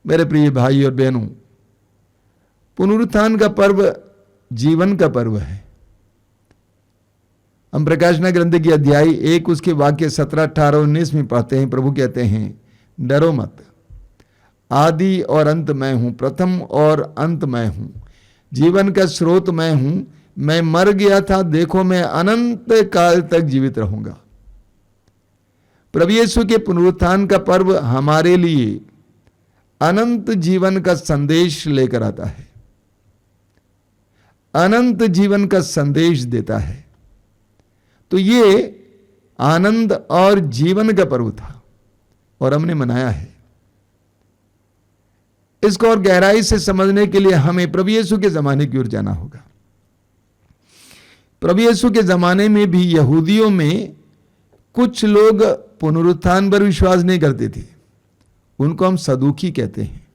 मेरे प्रिय भाई और बहनों, पुनरुत्थान का पर्व जीवन का पर्व है। हम प्रकाशना ग्रंथ की अध्याय 1 उसके वाक्य 17, 18, 19 में पढ़ते हैं। प्रभु कहते हैं, डरो मत, आदि और अंत मैं हूं, प्रथम और अंत मैं हूं, जीवन का स्रोत मैं हूं। मैं मर गया था, देखो मैं अनंत काल तक जीवित रहूंगा। प्रभु यीशु के पुनरुत्थान का पर्व हमारे लिए अनंत जीवन का संदेश लेकर आता है, अनंत जीवन का संदेश देता है। तो ये आनंद और जीवन का पर्व था और हमने मनाया है। इसको और गहराई से समझने के लिए हमें प्रभु यीशु के जमाने की ओर जाना होगा। प्रभु यीशु के जमाने में भी यहूदियों में कुछ लोग पुनरुत्थान पर विश्वास नहीं करते थे। उनको हम सदूकी कहते हैं।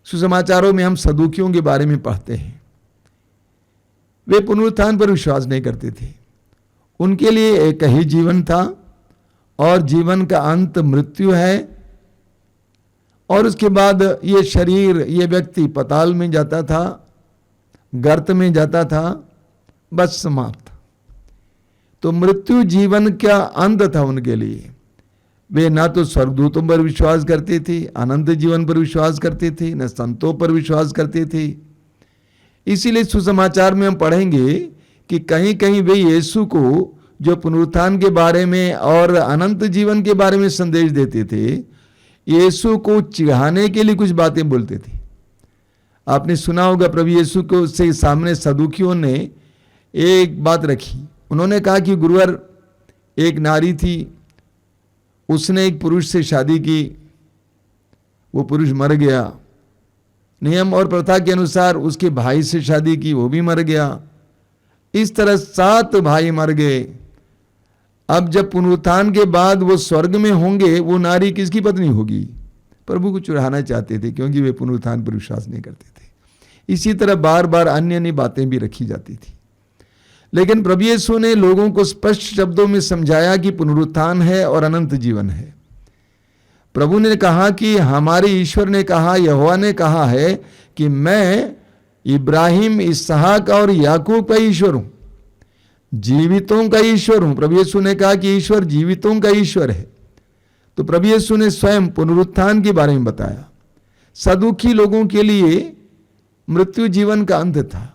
सुसमाचारों में हम सदूकियों के बारे में पढ़ते हैं। वे पुनरुत्थान पर विश्वास नहीं करते थे। उनके लिए एक ही जीवन था और जीवन का अंत मृत्यु है, और उसके बाद ये शरीर, ये व्यक्ति पाताल में जाता था, गर्त में जाता था, बस समाप्त। तो मृत्यु जीवन का अंत था उनके लिए। वे ना तो स्वर्गदूतों पर विश्वास करते थे, अनंत जीवन पर विश्वास करते थे, न संतों पर विश्वास करते थे। इसीलिए सुसमाचार में हम पढ़ेंगे कि कहीं कहीं वे यीशु को, जो पुनरुत्थान के बारे में और अनंत जीवन के बारे में संदेश देते थे, यीशु को चिढ़ाने के लिए कुछ बातें बोलते थे। आपने सुना होगा, प्रभु यीशु को से सामने सदूकियों ने एक बात रखी। उन्होंने कहा कि गुरुवर, एक नारी थी, उसने एक पुरुष से शादी की, वो पुरुष मर गया। नियम और प्रथा के अनुसार उसके भाई से शादी की, वो भी मर गया। इस तरह 7 भाई मर गए। अब जब पुनरुत्थान के बाद वो स्वर्ग में होंगे, वो नारी किसकी पत्नी होगी? प्रभु को चुराना चाहते थे, क्योंकि वे पुनरुत्थान पर विश्वास नहीं करते थे। इसी तरह बार बार अन्य अन्य बातें भी रखी जाती थी। लेकिन प्रभु यीशु ने लोगों को स्पष्ट शब्दों में समझाया कि पुनरुत्थान है और अनंत जीवन है। प्रभु ने कहा कि हमारे ईश्वर ने कहा, यहोवा ने कहा है कि मैं इब्राहिम, इसहाक और याकूब का ईश्वर हूं, जीवितों का ईश्वर हूं। प्रभु यीशु ने कहा कि ईश्वर जीवितों का ईश्वर है। तो प्रभु यीशु ने स्वयं पुनरुत्थान के बारे में बताया। सदुखी लोगों के लिए मृत्यु जीवन का अंत था।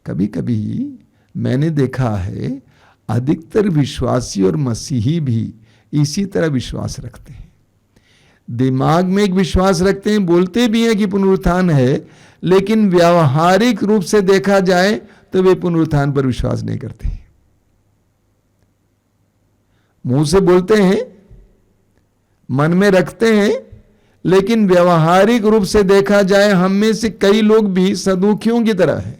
कभी कभी मैंने देखा है, अधिकतर विश्वासी और मसीही भी इसी तरह विश्वास रखते हैं। दिमाग में एक विश्वास रखते हैं, बोलते भी हैं कि पुनरुत्थान है, लेकिन व्यावहारिक रूप से देखा जाए तो वे पुनरुत्थान पर विश्वास नहीं करते। मुंह से बोलते हैं, मन में रखते हैं, लेकिन व्यावहारिक रूप से देखा जाए हम में से कई लोग भी सदूकियों की तरह है,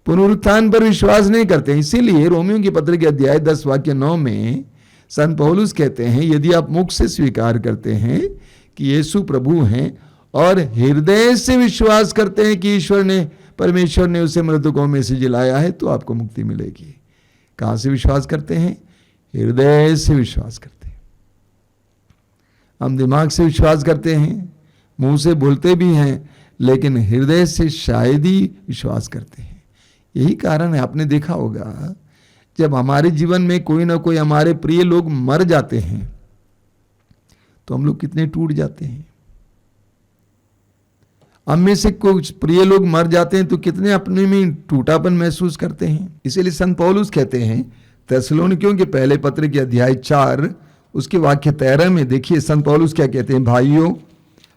पुनरुत्थान पर विश्वास नहीं करते। इसीलिए रोमियों की पत्र के अध्याय 10 वाक्य 9 में संत पौलुस कहते हैं, यदि आप मुख से स्वीकार करते हैं कि यीशु प्रभु हैं और हृदय से विश्वास करते हैं कि परमेश्वर ने उसे मृतकों में से जिलाया है, तो आपको मुक्ति मिलेगी। कहां से विश्वास करते हैं? हृदय से विश्वास करते हैं। हम दिमाग से विश्वास करते हैं, मुंह से बोलते भी हैं, लेकिन हृदय से शायद ही विश्वास करते हैं। यही कारण है, आपने देखा होगा, जब हमारे जीवन में कोई ना कोई हमारे प्रिय लोग मर जाते हैं तो हम लोग कितने टूट जाते हैं। हम में से कुछ प्रिय लोग मर जाते हैं तो कितने अपने में टूटापन महसूस करते हैं। इसीलिए संत पौलुस कहते हैं थिस्सलुनीकियों के पहले पत्र के अध्याय 4 उसके वाक्य 13 में, देखिए संत पौलुस क्या कहते हैं, भाइयों,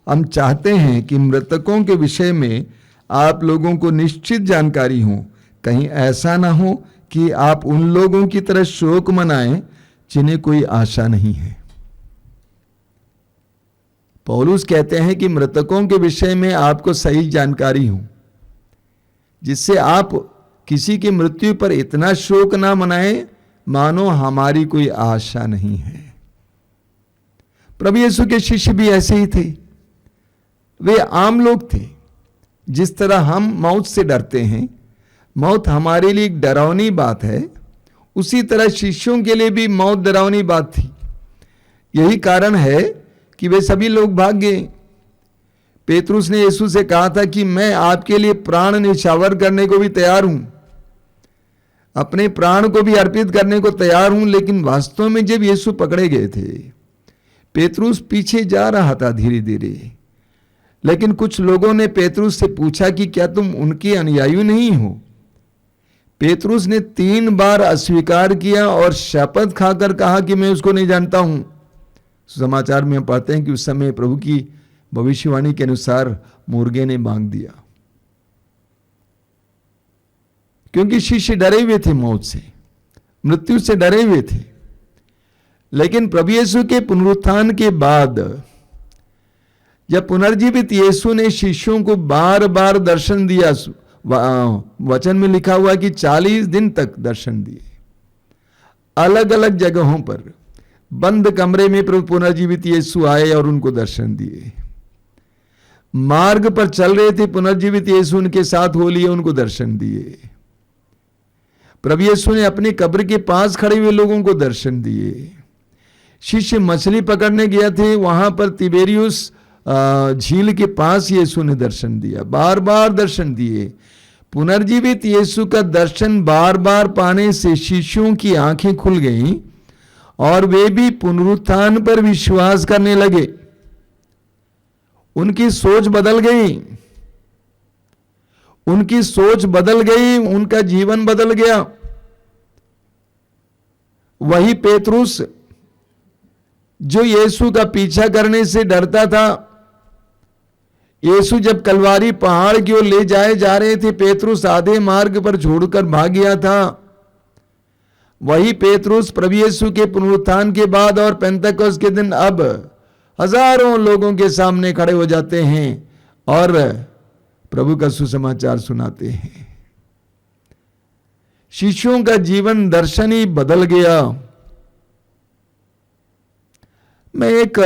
हम चाहते हैं कि मृतकों के विषय में आप लोगों को निश्चित जानकारी हो, कहीं ऐसा ना हो कि आप उन लोगों की तरह शोक मनाएं जिन्हें कोई आशा नहीं है। पौलुस कहते हैं कि मृतकों के विषय में आपको सही जानकारी हो, जिससे आप किसी की मृत्यु पर इतना शोक ना मनाएं मानो हमारी कोई आशा नहीं है। प्रभु यीशु के शिष्य भी ऐसे ही थे। वे आम लोग थे। जिस तरह हम मौत से डरते हैं, मौत हमारे लिए एक डरावनी बात है, उसी तरह शिष्यों के लिए भी मौत डरावनी बात थी। यही कारण है कि वे सभी लोग भाग गए। पेतरुस ने यीशु से कहा था कि मैं आपके लिए प्राण न्यौछावर करने को भी तैयार हूं, अपने प्राण को भी अर्पित करने को तैयार हूं। लेकिन वास्तव में जब यीशु पकड़े गए थे, पेतरुस पीछे जा रहा था धीरे धीरे। लेकिन कुछ लोगों ने पेतरुस से पूछा कि क्या तुम उनके अनुयायी नहीं हो? पेतरुस ने 3 बार अस्वीकार किया और शपथ खाकर कहा कि मैं उसको नहीं जानता हूं। समाचार में हम पढ़ते हैं कि उस समय प्रभु की भविष्यवाणी के अनुसार मुर्गे ने मांग दिया, क्योंकि शिष्य डरे हुए थे, मौत से, मृत्यु से डरे हुए थे। लेकिन प्रभु यीशु के पुनरुत्थान के बाद जब पुनर्जीवित यीशु ने शिष्यों को बार बार दर्शन दिया, वचन में लिखा हुआ कि 40 दिन तक दर्शन दिए, अलग अलग जगहों पर बंद कमरे में प्रभु पुनर्जीवित यीशु आए और उनको दर्शन दिए। मार्ग पर चल रहे थे, पुनर्जीवित यीशु उनके साथ हो लिए, उनको दर्शन दिए। प्रभु यीशु ने अपनी कब्र के पास खड़े हुए लोगों को दर्शन दिए। शिष्य मछली पकड़ने गया थे, वहां पर तिबेरियुस झील के पास यीशु ने दर्शन दिया, बार बार दर्शन दिए। पुनर्जीवित यीशु का दर्शन बार बार पाने से शिष्यों की आंखें खुल गईं और वे भी पुनरुत्थान पर विश्वास करने लगे। उनकी सोच बदल गई, उनकी सोच बदल गई, उनका जीवन बदल गया। वही पेतरुस जो यीशु का पीछा करने से डरता था, यीशु जब कलवारी पहाड़ की ओर ले जाए जा रहे थे, पेतरुस आधे मार्ग पर छोड़कर भाग गया था। वही पेतरुस प्रभु यीशु के पुनरुत्थान के बाद और पेंतकोस्त के दिन अब हजारों लोगों के सामने खड़े हो जाते हैं और प्रभु का सुसमाचार सुनाते हैं। शिष्यों का जीवन दर्शन ही बदल गया। मैं एक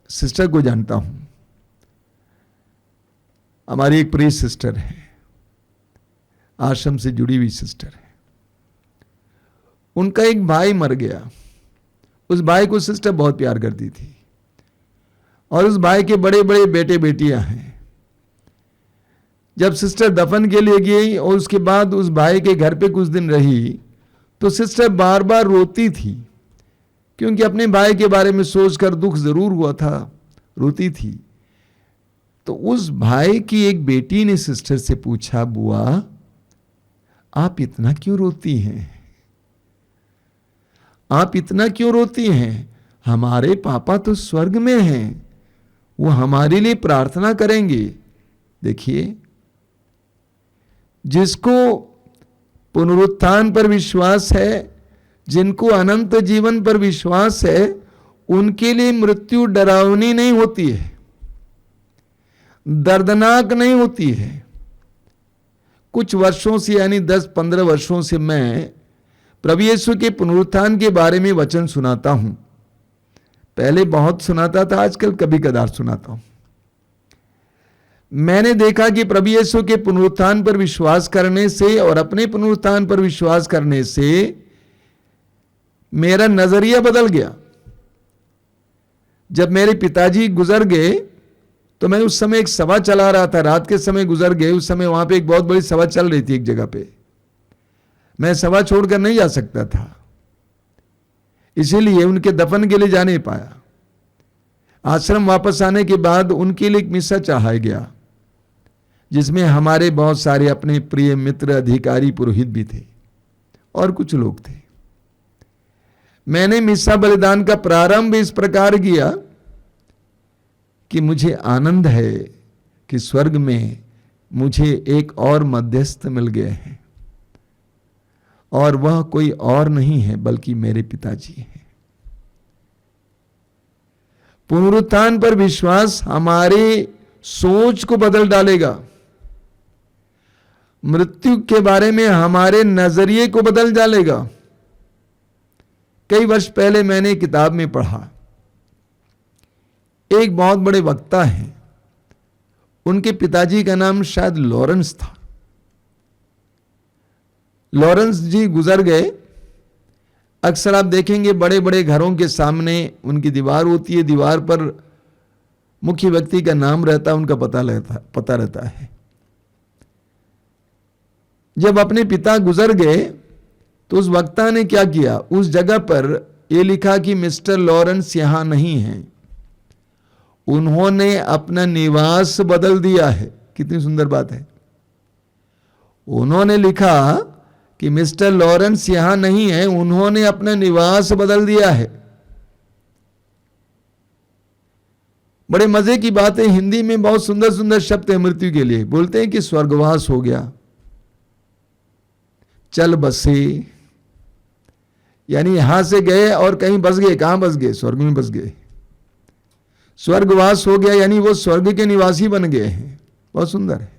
सिस्टर को जानता हूं, हमारी एक प्रिय सिस्टर है, आश्रम से जुड़ी हुई सिस्टर है। उनका एक भाई मर गया। उस भाई को सिस्टर बहुत प्यार करती थी और उस भाई के बड़े बड़े बेटे बेटियां हैं। जब सिस्टर दफन के लिए गई और उसके बाद उस भाई के घर पे कुछ दिन रही, तो सिस्टर बार बार रोती थी, क्योंकि अपने भाई के बारे में सोचकर दुख जरूर हुआ था, रोती थी। तो उस भाई की एक बेटी ने सिस्टर से पूछा, बुआ आप इतना क्यों रोती हैं? आप इतना क्यों रोती हैं? हमारे पापा तो स्वर्ग में हैं, वो हमारे लिए प्रार्थना करेंगे। देखिए, जिसको पुनरुत्थान पर विश्वास है, जिनको अनंत जीवन पर विश्वास है, उनके लिए मृत्यु डरावनी नहीं होती है, दर्दनाक नहीं होती है। कुछ वर्षों से, यानी 10-15 वर्षों से मैं प्रभु यीशु के पुनरुत्थान के बारे में वचन सुनाता हूं। पहले बहुत सुनाता था, आजकल कभी कदार सुनाता हूं। मैंने देखा कि प्रभु यीशु के पुनरुत्थान पर विश्वास करने से और अपने पुनरुत्थान पर विश्वास करने से मेरा नजरिया बदल गया। जब मेरे पिताजी गुजर गए तो मैं उस समय एक सभा चला रहा था, रात के समय गुजर गए। उस समय वहां पे एक बहुत बड़ी सभा चल रही थी एक जगह पे, मैं सभा छोड़कर नहीं जा सकता था, इसीलिए उनके दफन के लिए जा नहीं पाया। आश्रम वापस आने के बाद उनके लिए एक मिस्सा चाहा गया, जिसमें हमारे बहुत सारे अपने प्रिय मित्र, अधिकारी, पुरोहित भी थे और कुछ लोग थे। मैंने मिस्सा बलिदान का प्रारंभ इस प्रकार किया कि मुझे आनंद है कि स्वर्ग में मुझे एक और मध्यस्थ मिल गए हैं, और वह कोई और नहीं है बल्कि मेरे पिताजी हैं। पुनरुत्थान पर विश्वास हमारी सोच को बदल डालेगा, मृत्यु के बारे में हमारे नजरिए को बदल डालेगा। कई वर्ष पहले मैंने किताब में पढ़ा, एक बहुत बड़े वक्ता हैं, उनके पिताजी का नाम शायद लॉरेंस था। लॉरेंस जी गुजर गए। अक्सर आप देखेंगे बड़े बड़े घरों के सामने उनकी दीवार होती है, दीवार पर मुख्य व्यक्ति का नाम रहता है, उनका पता रहता है। जब अपने पिता गुजर गए तो उस वक्ता ने क्या किया, उस जगह पर यह लिखा कि मिस्टर लॉरेंस यहां नहीं है, उन्होंने अपना निवास बदल दिया है। कितनी सुंदर बात है। उन्होंने लिखा कि मिस्टर लॉरेंस यहां नहीं है, उन्होंने अपना निवास बदल दिया है। बड़े मजे की बात है, हिंदी में बहुत सुंदर सुंदर शब्द है मृत्यु के लिए। बोलते हैं कि स्वर्गवास हो गया, चल बसे, यानी यहां से गए और कहीं बस गए। कहां बस गए? स्वर्ग में बस गए। स्वर्गवास हो गया यानी वो स्वर्ग के निवासी बन गए हैं। बहुत सुंदर है।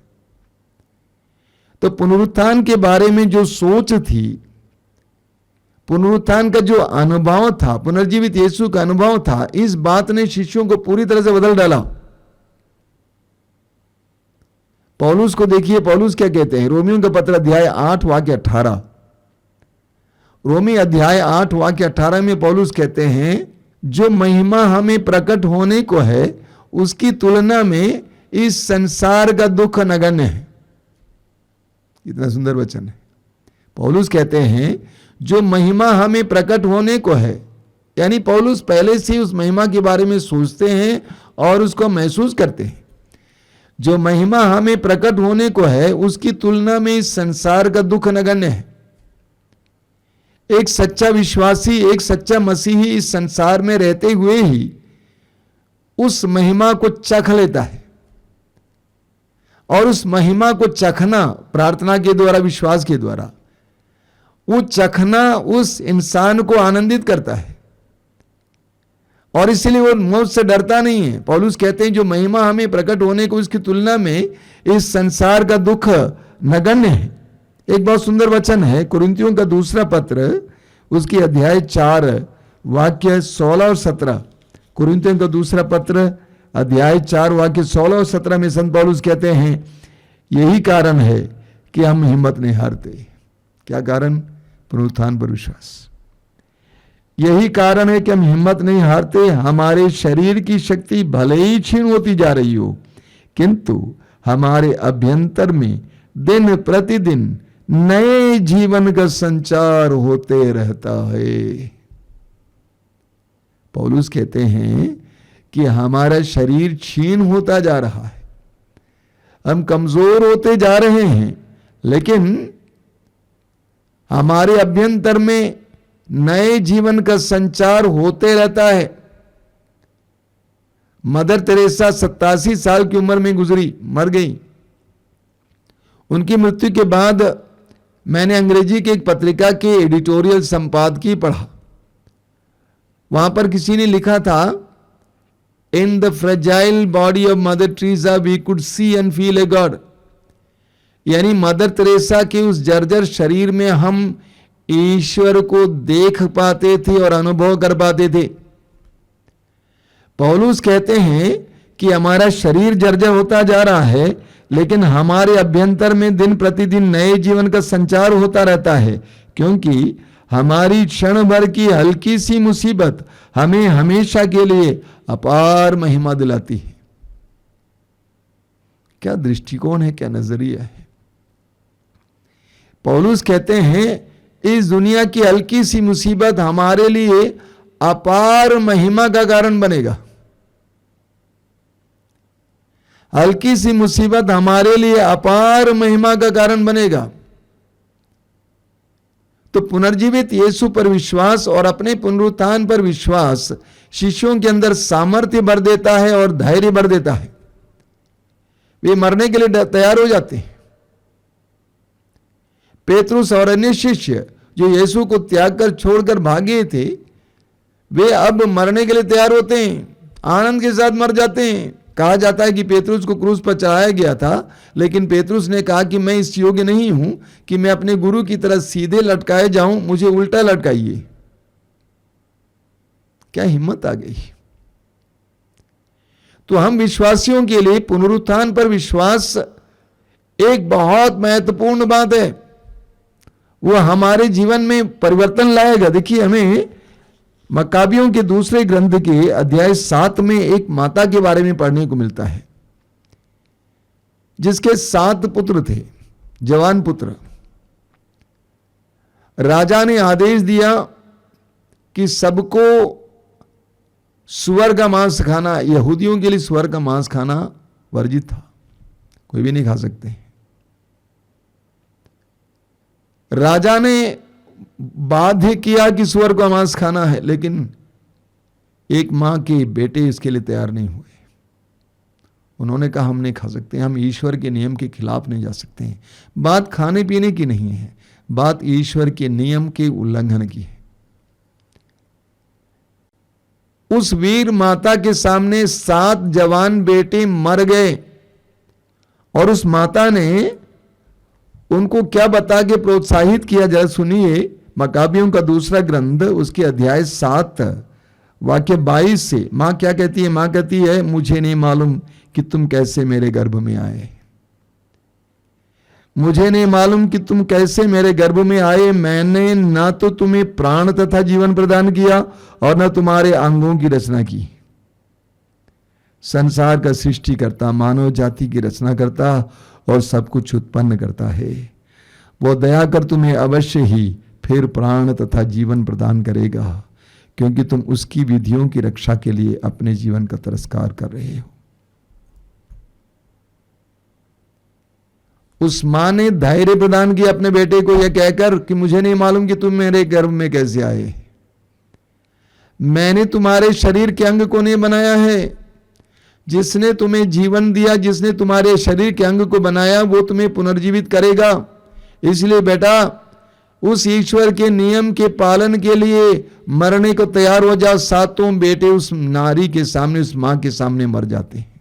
तो पुनरुत्थान के बारे में जो सोच थी, पुनरुत्थान का जो अनुभव था, पुनर्जीवित यीशु का अनुभव था, इस बात ने शिष्यों को पूरी तरह से बदल डाला। पौलुस को देखिए, पौलुस क्या कहते हैं, रोमियों का पत्र अध्याय 8 वाक्य 18। रोमी अध्याय 8 वाक्य 18 में पौलुस कहते हैं, जो महिमा हमें प्रकट होने को है उसकी तुलना में इस संसार का दुख नगण्य है। इतना सुंदर वचन है। पौलुस कहते हैं जो महिमा हमें प्रकट होने को है, यानी पौलुस पहले से उस महिमा के बारे में सोचते हैं और उसको महसूस करते हैं। जो महिमा हमें प्रकट होने को है उसकी तुलना में इस संसार का दुख नगण्य है। एक सच्चा विश्वासी, एक सच्चा मसीही इस संसार में रहते हुए ही उस महिमा को चख लेता है, और उस महिमा को चखना प्रार्थना के द्वारा, विश्वास के द्वारा, वो चखना उस इंसान को आनंदित करता है, और इसलिए वो मौत से डरता नहीं है। पौलुस कहते हैं जो महिमा हमें प्रकट होने को उसकी तुलना में इस संसार का दुख नगण्य है। एक बहुत सुंदर वचन है, कुरिन्थियों का दूसरा पत्र, उसकी अध्याय 4 वाक्य 16 और 17। कुरिन्थियों का दूसरा पत्र अध्याय 4 वाक्य 16 और 17 में संत पौलुस कहते हैं, यही कारण है कि हम हिम्मत नहीं हारते। क्या कारण? पुनरुत्थान पर विश्वास। यही कारण है कि हम हिम्मत नहीं हारते। हमारे शरीर की शक्ति भले ही क्षीण होती जा रही हो, किंतु हमारे अभ्यंतर में दिन प्रतिदिन नए जीवन का संचार होते रहता है। पौलुस कहते हैं कि हमारा शरीर क्षीण होता जा रहा है, हम कमजोर होते जा रहे हैं, लेकिन हमारे अभ्यंतर में नए जीवन का संचार होते रहता है। मदर तेरेसा 87 साल की उम्र में गुजरी, मर गई। उनकी मृत्यु के बाद मैंने अंग्रेजी की एक पत्रिका के एडिटोरियल संपादकीय पढ़ा। वहां पर किसी ने लिखा था, in the fragile body of Mother Teresa we could see and feel a god. यानी मदर तेरेसा के उस जर्जर शरीर में हम ईश्वर को देख पाते थे और अनुभव कर पाते थे। पौलुस कहते हैं कि हमारा शरीर जर्जर होता जा रहा है, लेकिन हमारे अभ्यंतर में दिन प्रतिदिन नए जीवन का संचार होता रहता है, क्योंकि हमारी क्षण भर की हल्की सी मुसीबत हमें हमेशा के लिए अपार महिमा दिलाती है। क्या दृष्टिकोण है, क्या नजरिया है। पौलुस कहते हैं इस दुनिया की हल्की सी मुसीबत हमारे लिए अपार महिमा का कारण बनेगा। हल्की सी मुसीबत हमारे लिए अपार महिमा का कारण बनेगा। तो पुनर्जीवित यीशु पर विश्वास और अपने पुनरुत्थान पर विश्वास शिष्यों के अंदर सामर्थ्य भर देता है और धैर्य भर देता है। वे मरने के लिए तैयार हो जाते हैं। पेतरुस और अन्य शिष्य जो यीशु को त्याग कर छोड़कर भागे थे, वे अब मरने के लिए तैयार होते हैं, आनंद के साथ मर जाते हैं। कहा जाता है कि पेतरुस को क्रूस पर चढ़ाया गया था, लेकिन पेतरुस ने कहा कि मैं इस योग्य नहीं हूं कि मैं अपने गुरु की तरह सीधे लटकाए जाऊं, मुझे उल्टा लटकाइए। क्या हिम्मत आ गई। तो हम विश्वासियों के लिए पुनरुत्थान पर विश्वास एक बहुत महत्वपूर्ण बात है। वो हमारे जीवन में परिवर्तन लाएगा। देखिए, हमें मकाबियों के दूसरे ग्रंथ के अध्याय 7 में एक माता के बारे में पढ़ने को मिलता है जिसके 7 पुत्र थे, जवान पुत्र। राजा ने आदेश दिया कि सबको सुअर का मांस खाना, यहूदियों के लिए सुअर का मांस खाना वर्जित था, कोई भी नहीं खा सकते। राजा ने बाध्य किया कि सुअर का मांस खाना है, लेकिन एक मां के बेटे इसके लिए तैयार नहीं हुए। उन्होंने कहा हम नहीं खा सकते, हम ईश्वर के नियम के खिलाफ नहीं जा सकते हैं। बात खाने पीने की नहीं है, बात ईश्वर के नियम के उल्लंघन की है। उस वीर माता के सामने 7 जवान बेटे मर गए और उस माता ने उनको क्या बता के प्रोत्साहित किया, जरा सुनिए। मकाबियों का दूसरा ग्रंथ उसके अध्याय 7 वाक्य 22 से मां क्या कहती है? मां कहती है मुझे नहीं मालूम कि तुम कैसे मेरे गर्भ में आए, मुझे नहीं मालूम कि तुम कैसे मेरे गर्भ में आए। मैंने ना तो तुम्हें प्राण तथा जीवन प्रदान किया और न तुम्हारे अंगों की रचना की। संसार का सृष्टिकर्ता, मानव जाति की रचना करता और सब कुछ उत्पन्न करता है। वो दया कर तुम्हें अवश्य ही फिर प्राण तथा जीवन प्रदान करेगा, क्योंकि तुम उसकी विधियों की रक्षा के लिए अपने जीवन का तिरस्कार कर रहे हो। उस मां ने धैर्य प्रदान किया अपने बेटे को यह कहकर कि मुझे नहीं मालूम कि तुम मेरे गर्भ में कैसे आए, मैंने तुम्हारे शरीर के अंग को नहीं बनाया है। जिसने तुम्हें जीवन दिया, जिसने तुम्हारे शरीर के अंग को बनाया, वो तुम्हें पुनर्जीवित करेगा। इसलिए बेटा उस ईश्वर के नियम के पालन के लिए मरने को तैयार हो जा। 7 बेटे उस नारी के सामने, उस मां के सामने मर जाते हैं,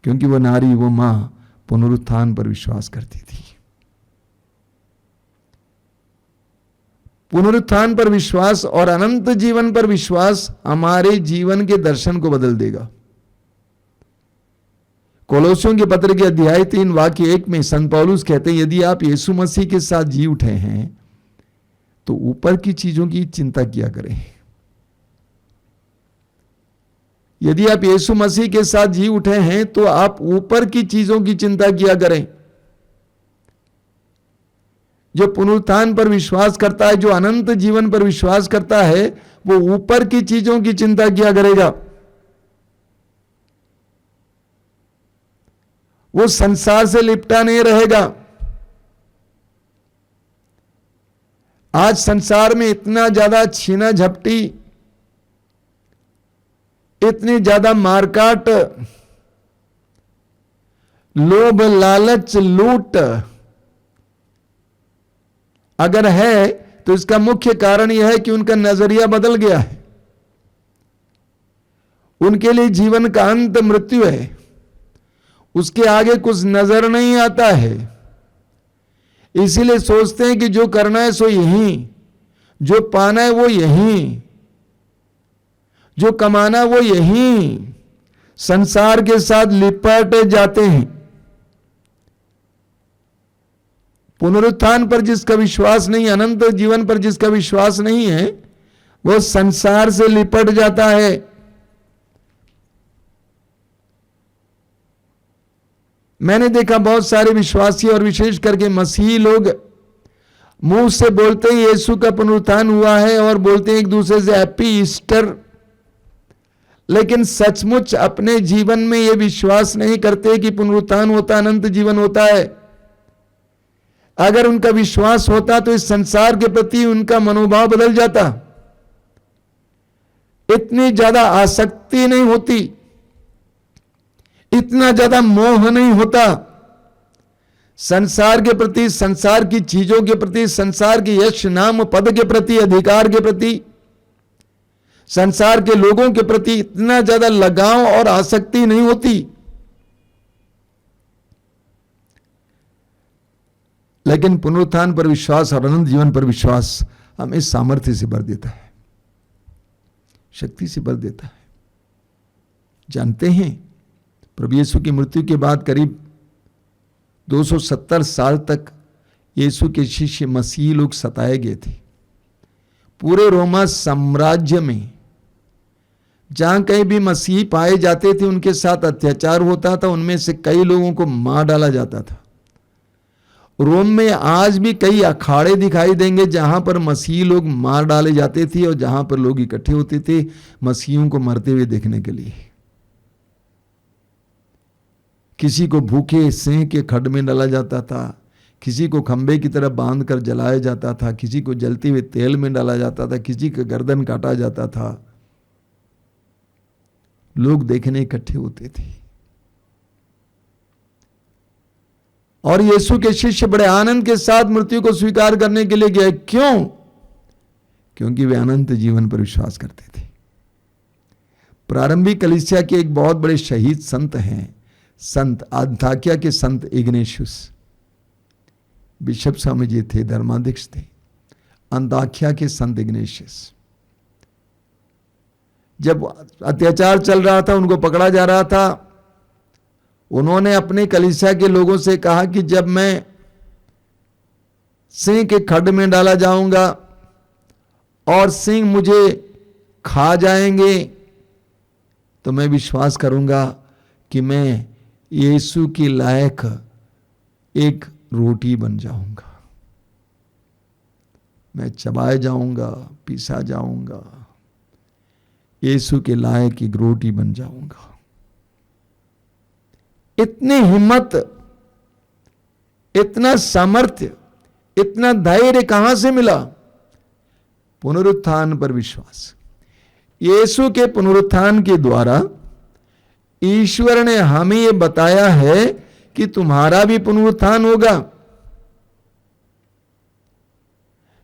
क्योंकि वो नारी, वो मां पुनरुत्थान पर विश्वास करती थी। पुनरुत्थान पर विश्वास और अनंत जीवन पर विश्वास हमारे जीवन के दर्शन को बदल देगा। कोलोसियों के पत्र के अध्याय 3 वाक्य 1 में संत पौलुस कहते हैं यदि आप यीशु मसीह के साथ जी उठे हैं तो ऊपर की चीजों की चिंता किया करें। यदि आप यीशु मसीह के साथ जी उठे हैं तो आप ऊपर की चीजों की चिंता किया करें। जो पुनरुत्थान पर विश्वास करता है, जो अनंत जीवन पर विश्वास करता है, वो ऊपर की चीजों की चिंता किया करेगा। वो संसार से लिपटा नहीं रहेगा। आज संसार में इतना ज्यादा छीना झपटी, इतनी ज्यादा मारकाट, लोभ, लालच, लूट अगर है तो इसका मुख्य कारण यह है कि उनका नजरिया बदल गया है। उनके लिए जीवन का अंत मृत्यु है, उसके आगे कुछ नजर नहीं आता है। इसीलिए सोचते हैं कि जो करना है सो यहीं, जो पाना है वो यहीं, जो कमाना वो यहीं, संसार के साथ लिपट जाते हैं। पुनरुत्थान पर जिसका विश्वास नहीं, अनंत जीवन पर जिसका विश्वास नहीं है, वो संसार से लिपट जाता है। मैंने देखा बहुत सारे विश्वासी और विशेष करके मसीही लोग मुंह से बोलते हैं यीशु का पुनरुत्थान हुआ है और बोलते हैं एक दूसरे से हैप्पी ईस्टर, लेकिन सचमुच अपने जीवन में यह विश्वास नहीं करते कि पुनरुत्थान होता, अनंत जीवन होता है। अगर उनका विश्वास होता तो इस संसार के प्रति उनका मनोभाव बदल जाता, इतनी ज्यादा आसक्ति नहीं होती, इतना ज्यादा मोह नहीं होता संसार के प्रति, संसार की चीजों के प्रति, संसार के यश, नाम, पद के प्रति, अधिकार के प्रति, संसार के लोगों के प्रति इतना ज्यादा लगाव और आसक्ति नहीं होती। लेकिन पुनरुत्थान पर विश्वास और अनंत जीवन पर विश्वास हमें सामर्थ्य से भर देता है, शक्ति से भर देता है। जानते हैं प्रभु यीशु की मृत्यु के बाद करीब 270 साल तक यीशु के शिष्य मसीही लोग सताए गए थे। पूरे रोमा साम्राज्य में जहां कहीं भी मसीह पाए जाते थे उनके साथ अत्याचार होता था, उनमें से कई लोगों को मार डाला जाता था। रोम में आज भी कई अखाड़े दिखाई देंगे जहां पर मसीही लोग मार डाले जाते थे और जहां पर लोग इकट्ठे होते थे मसीहियों को मरते हुए देखने के लिए। किसी को भूखे सिंह के खड्ड में डाला जाता था, किसी को खंबे की तरफ बांधकर जलाया जाता था, किसी को जलते हुए तेल में डाला जाता था, किसी का गर्दन काटा जाता था। लोग देखने इकट्ठे होते थे और यीशु के शिष्य बड़े आनंद के साथ मृत्यु को स्वीकार करने के लिए गए। क्यों? क्योंकि वे अनंत जीवन पर विश्वास करते थे। प्रारंभिक कलीसिया के एक बहुत बड़े शहीद संत हैं, संत अंताकिया के संत इग्नेशियस। बिशप स्वामी जी थे, धर्माध्यक्ष थे। अंताकिया के संत इग्नेशियस जब अत्याचार चल रहा था, उनको पकड़ा जा रहा था, उन्होंने अपने कलीसिया के लोगों से कहा कि जब मैं सिंह के खड्ड में डाला जाऊंगा और सिंह मुझे खा जाएंगे तो मैं विश्वास करूंगा कि मैं यीशु की लायक एक रोटी बन जाऊंगा, मैं चबाए जाऊंगा, पीसा जाऊंगा, यीशु के लायक एक रोटी बन जाऊंगा। इतनी हिम्मत, इतना सामर्थ्य, इतना धैर्य कहां से मिला? पुनरुत्थान पर विश्वास। यीशु के पुनरुत्थान के द्वारा ईश्वर ने हमें यह बताया है कि तुम्हारा भी पुनरुत्थान होगा।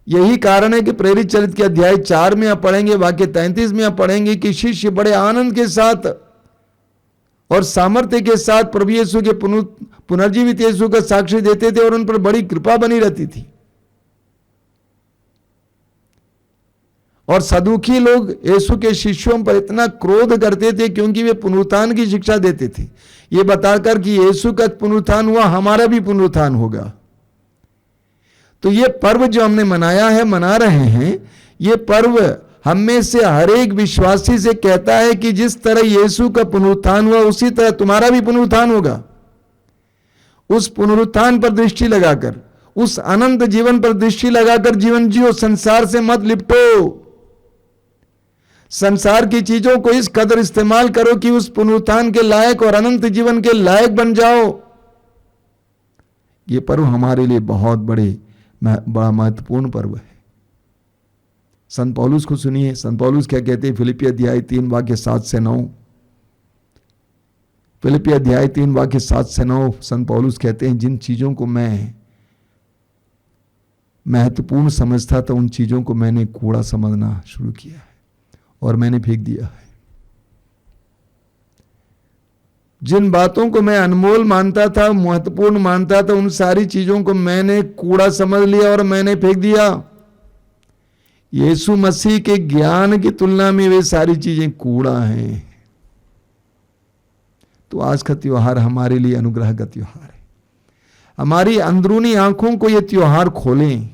यही कारण है कि प्रेरित चरित्र के अध्याय 4 में आप पढ़ेंगे, वाक्य 33 में आप पढ़ेंगे कि शिष्य बड़े आनंद के साथ और सामर्थ्य के साथ प्रभु यीशु के पुनर्जीवित यीशु का साक्ष्य देते थे और उन पर बड़ी कृपा बनी रहती थी। और सदुखी लोग यीशु के शिष्यों पर इतना क्रोध करते थे क्योंकि वे पुनरुत्थान की शिक्षा देते थे, ये बताकर कि यीशु का पुनरुत्थान हुआ, हमारा भी पुनरुत्थान होगा। तो ये पर्व जो हमने मनाया है, मना रहे हैं, ये पर्व हम में से हर एक विश्वासी से कहता है कि जिस तरह यीशु का पुनरुत्थान हुआ उसी तरह तुम्हारा भी पुनरुत्थान होगा। उस पुनरुत्थान पर दृष्टि लगाकर, उस अनंत जीवन पर दृष्टि लगाकर जीवन जियो, संसार से मत लिपटो। संसार की चीजों को इस कदर इस्तेमाल करो कि उस पुनरुत्थान के लायक और अनंत जीवन के लायक बन जाओ। यह पर्व हमारे लिए बहुत बड़ा महत्वपूर्ण पर्व है। संत पौलुस को सुनिए, संत पौलुस क्या कहते हैं? फिलिप्पी अध्याय 3 वाक्य 7 से 9। फिलिप्पी अध्याय 3 वाक्य 7 से 9 संत पौलुस कहते हैं, जिन चीजों को मैं महत्वपूर्ण समझता था उन चीजों को मैंने कूड़ा समझना शुरू किया है और मैंने फेंक दिया है। जिन बातों को मैं अनमोल मानता था, महत्वपूर्ण मानता था, उन सारी चीजों को मैंने कूड़ा समझ लिया और मैंने फेंक दिया। यीशु मसीह के ज्ञान की तुलना में वे सारी चीजें कूड़ा हैं। तो आज का त्योहार हमारे लिए अनुग्रह का त्योहार है। हमारी अंदरूनी आंखों को यह त्योहार खोलें।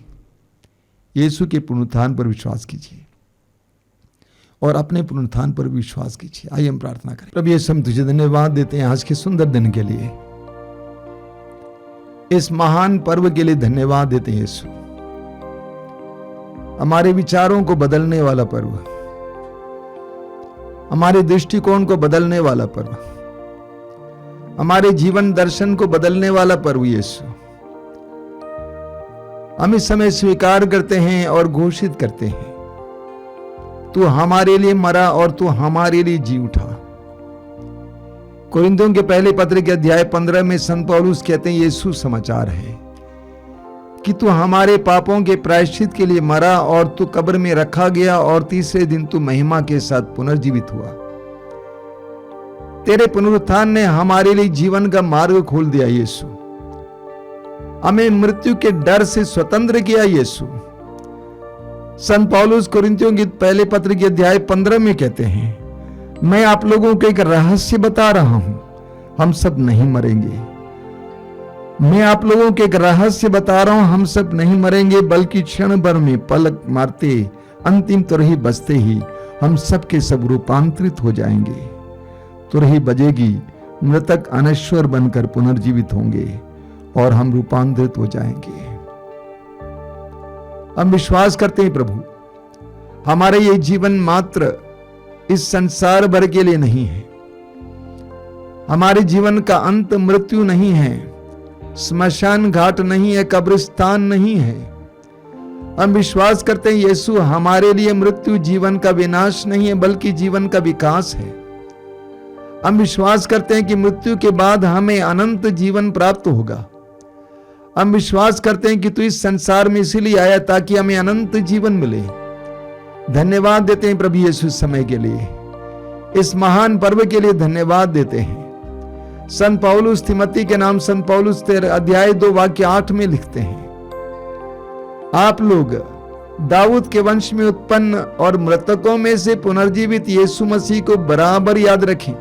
यीशु के पुनरुत्थान पर विश्वास कीजिए और अपने पुनरुत्थान पर विश्वास कीजिए। आइए हम प्रार्थना करें। प्रभु यीशु, हम तुझे धन्यवाद देते हैं आज के सुंदर दिन के लिए, इस महान पर्व के लिए धन्यवाद देते हैं यीशु। हमारे विचारों को बदलने वाला पर्व, हमारे दृष्टिकोण को बदलने वाला पर्व, हमारे जीवन दर्शन को बदलने वाला पर्व यीशु, हम इस समय स्वीकार करते हैं और घोषित करते हैं, तू हमारे लिए मरा और तू हमारे लिए जी उठा। कुरिन्थियों के पहले पत्र के अध्याय 15 में संत पौलुस कहते हैं, यीशु समाचार है कि तू हमारे पापों के प्रायश्चित के लिए मरा और तू कब्र में रखा गया और तीसरे दिन तू महिमा के साथ पुनर्जीवित हुआ। तेरे पुनरुत्थान ने हमारे लिए जीवन का मार्ग खोल दिया यीशु, हमें मृत्यु के डर से स्वतंत्र किया यीशु। संत पौलुस कुरिन्थियों के पहले पत्र के अध्याय 15 में कहते हैं, मैं आप लोगों को एक रहस्य बता रहा हूं, हम सब नहीं मरेंगे। मैं आप लोगों को एक रहस्य बता रहा हूं, हम सब नहीं मरेंगे, बल्कि क्षण भर में पलक मारते अंतिम तुरही बजते ही हम सबके सब रूपांतरित हो जाएंगे। तुरही बजेगी, मृतक अनश्वर बनकर पुनर्जीवित होंगे और हम रूपांतरित हो जाएंगे। हम विश्वास करते हैं प्रभु, हमारे ये जीवन मात्र इस संसार भर के लिए नहीं है। हमारे जीवन का अंत मृत्यु नहीं है, स्मशान घाट नहीं है, कब्रिस्तान नहीं है। हम विश्वास करते हैं यीशु हमारे लिए मृत्यु जीवन का विनाश नहीं है, बल्कि जीवन का विकास है। हम विश्वास करते हैं कि मृत्यु के बाद हमें अनंत जीवन प्राप्त होगा। हम विश्वास करते हैं कि तू इस संसार में इसीलिए आया ताकि हमें अनंत जीवन मिले। धन्यवाद देते हैं प्रभु यीशु समय के लिए, इस महान पर्व के लिए धन्यवाद देते हैं। संत पौलुस तिमोथी के नाम संत पौलुस 13 अध्याय 2 वाक्य 8 में लिखते हैं, आप लोग दाऊद के वंश में उत्पन्न और मृतकों में से पुनर्जीवित यीशु मसीह को बराबर याद रखें।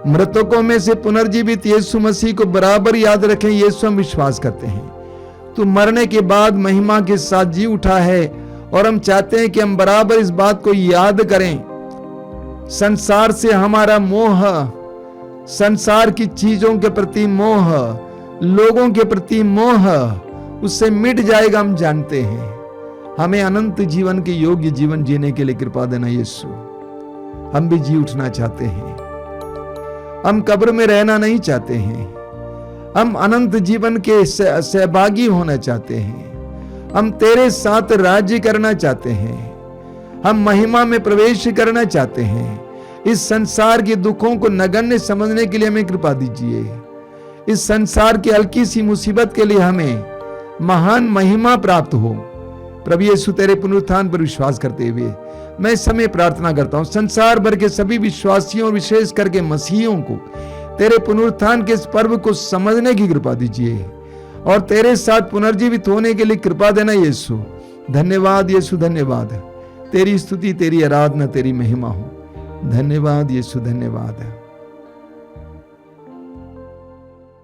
मृतकों में से पुनर्जीवित यीशु मसीह को बराबर याद रखें। यीशु हम विश्वास करते हैं तू मरने के बाद महिमा के साथ जी उठा है, और हम चाहते हैं कि हम बराबर इस बात को याद करें। संसार से हमारा मोह, संसार की चीजों के प्रति मोह, लोगों के प्रति मोह, उससे मिट जाएगा। हम जानते हैं हमें अनंत जीवन के योग्य जीवन जीने के लिए कृपा देना यीशु। हम भी जी उठना चाहते हैं, हम कब्र में रहना नहीं चाहते हैं, हम अनंत जीवन के सहभागी होना चाहते हैं, हम तेरे साथ राज्य करना चाहते हैं, हम महिमा में प्रवेश करना चाहते हैं। इस संसार के दुखों को नगण्य समझने के लिए हमें कृपा दीजिए। इस संसार की हल्की सी मुसीबत के लिए हमें महान महिमा प्राप्त हो। प्रभु यीशु तेरे पुनरुत्थान पर विश्वास करते हुए मैं इस समय प्रार्थना करता हूं, संसार भर के सभी विश्वासियों, विशेष करके मसीहियों को तेरे पुनरुत्थान के इस पर्व को समझने की कृपा दीजिए और तेरे साथ पुनर्जीवित होने के लिए कृपा देना यीशु। धन्यवाद यीशु, धन्यवाद। तेरी स्तुति, तेरी आराधना, तेरी महिमा हो। धन्यवाद यीशु, धन्यवाद।